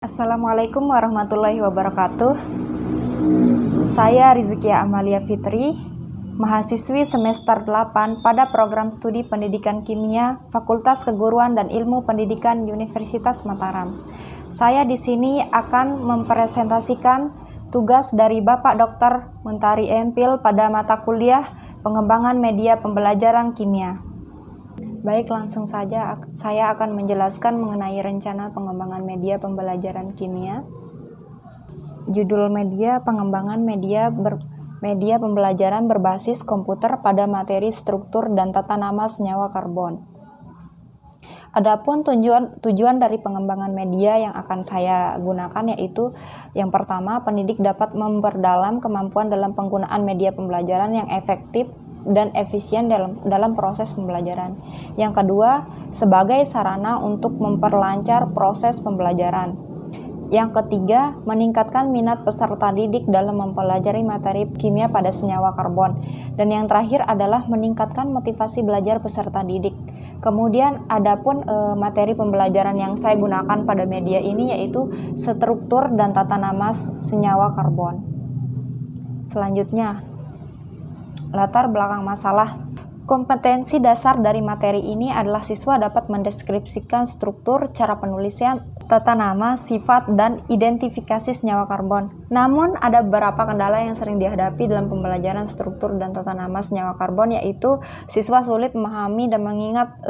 Assalamualaikum warahmatullahi wabarakatuh. Saya Rizkia Amalia Fitri, mahasiswi semester 8 pada program studi Pendidikan Kimia Fakultas Keguruan dan Ilmu Pendidikan Universitas Mataram. Saya di sini akan mempresentasikan tugas dari Bapak Dr. Muntari Empil pada mata kuliah Pengembangan Media Pembelajaran Kimia. Baik, langsung saja saya akan menjelaskan mengenai rencana pengembangan media pembelajaran kimia. Judul media pengembangan media pembelajaran berbasis komputer pada materi struktur dan tata nama senyawa karbon. Adapun tujuan dari pengembangan media yang akan saya gunakan yaitu yang pertama, pendidik dapat memperdalam kemampuan dalam penggunaan media pembelajaran yang efektif dan efisien dalam proses pembelajaran. Yang kedua, sebagai sarana untuk memperlancar proses pembelajaran. Yang ketiga, meningkatkan minat peserta didik dalam mempelajari materi kimia pada senyawa karbon. Dan yang terakhir adalah meningkatkan motivasi belajar peserta didik. Kemudian adapun materi pembelajaran yang saya gunakan pada media ini yaitu struktur dan tata nama senyawa karbon. Selanjutnya, latar belakang masalah. Kompetensi dasar dari materi ini adalah siswa dapat mendeskripsikan struktur, cara penulisan, tata nama, sifat, dan identifikasi senyawa karbon. Namun, ada beberapa kendala yang sering dihadapi dalam pembelajaran struktur dan tata nama senyawa karbon, yaitu siswa sulit memahami dan mengingat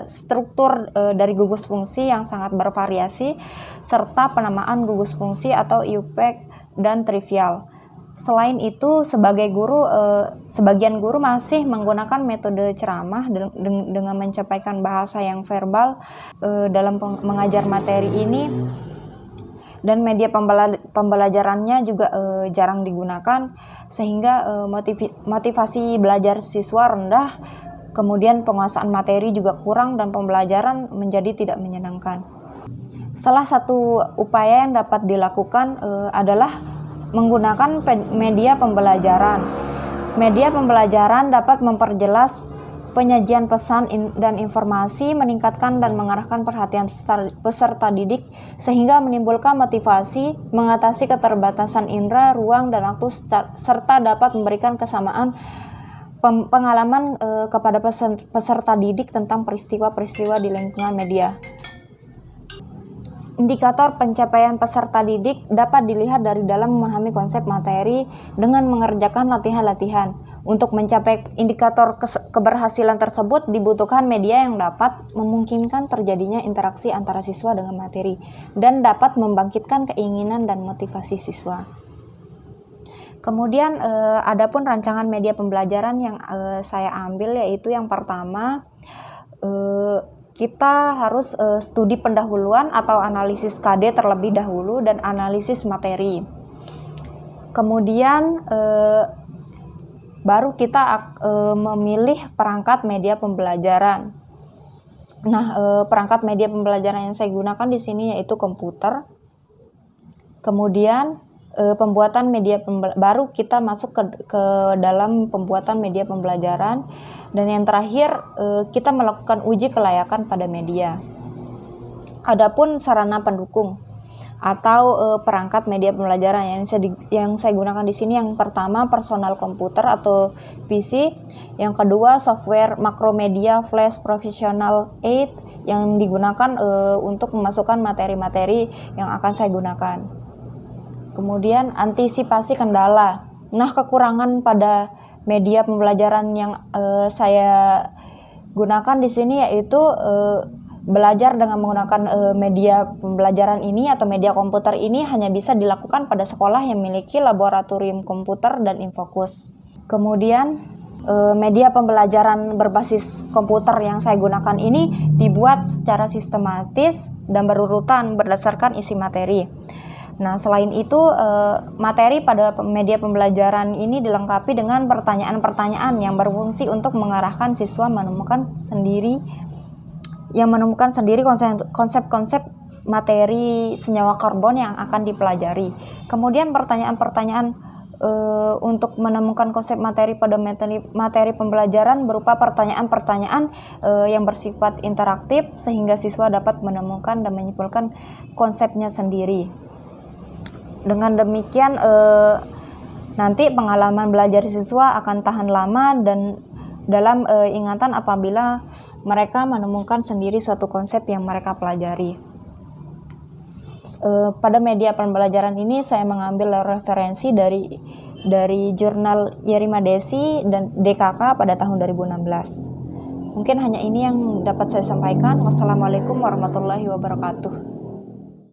struktur dari gugus fungsi yang sangat bervariasi, serta penamaan gugus fungsi atau IUPAC dan trivial. Selain itu, sebagian guru masih menggunakan metode ceramah dengan menyampaikan bahasa yang verbal dalam mengajar materi ini, dan media pembelajarannya juga jarang digunakan, sehingga motivasi belajar siswa rendah, kemudian penguasaan materi juga kurang, dan pembelajaran menjadi tidak menyenangkan. Salah satu upaya yang dapat dilakukan adalah menggunakan media pembelajaran. Media pembelajaran dapat memperjelas penyajian pesan dan informasi, meningkatkan dan mengarahkan perhatian peserta didik, sehingga menimbulkan motivasi, mengatasi keterbatasan indera, ruang, dan waktu, serta dapat memberikan kesamaan pengalaman kepada peserta didik tentang peristiwa-peristiwa di lingkungan media. Indikator pencapaian peserta didik dapat dilihat dari dalam memahami konsep materi dengan mengerjakan latihan-latihan. Untuk mencapai indikator keberhasilan tersebut dibutuhkan media yang dapat memungkinkan terjadinya interaksi antara siswa dengan materi dan dapat membangkitkan keinginan dan motivasi siswa. Kemudian adapun rancangan media pembelajaran yang saya ambil yaitu yang pertama, kita harus studi pendahuluan atau analisis KD terlebih dahulu dan analisis materi. Kemudian baru kita memilih perangkat media pembelajaran. Nah, perangkat media pembelajaran yang saya gunakan di sini yaitu komputer. Kemudian pembuatan media baru kita masuk ke dalam pembuatan media pembelajaran, dan yang terakhir kita melakukan uji kelayakan pada media. Adapun sarana pendukung atau perangkat media pembelajaran yang saya gunakan di sini, yang pertama personal komputer atau PC, yang kedua software Makromedia Flash Professional 8 yang digunakan untuk memasukkan materi-materi yang akan saya gunakan. Kemudian antisipasi kendala. Nah, kekurangan pada media pembelajaran yang saya gunakan di sini yaitu belajar dengan menggunakan media pembelajaran ini atau media komputer ini hanya bisa dilakukan pada sekolah yang memiliki laboratorium komputer dan infokus. Kemudian media pembelajaran berbasis komputer yang saya gunakan ini dibuat secara sistematis dan berurutan berdasarkan isi materi. Nah, selain itu, materi pada media pembelajaran ini dilengkapi dengan pertanyaan-pertanyaan yang berfungsi untuk mengarahkan siswa menemukan sendiri konsep-konsep materi senyawa karbon yang akan dipelajari. Kemudian pertanyaan-pertanyaan untuk menemukan konsep materi pada materi pembelajaran berupa pertanyaan-pertanyaan yang bersifat interaktif sehingga siswa dapat menemukan dan menyimpulkan konsepnya sendiri. Dengan demikian nanti pengalaman belajar siswa akan tahan lama dan dalam ingatan apabila mereka menemukan sendiri suatu konsep yang mereka pelajari. Pada media pembelajaran ini saya mengambil referensi dari jurnal Yerima Desi dan DKK pada tahun 2016. Mungkin hanya ini yang dapat saya sampaikan. Wassalamualaikum warahmatullahi wabarakatuh.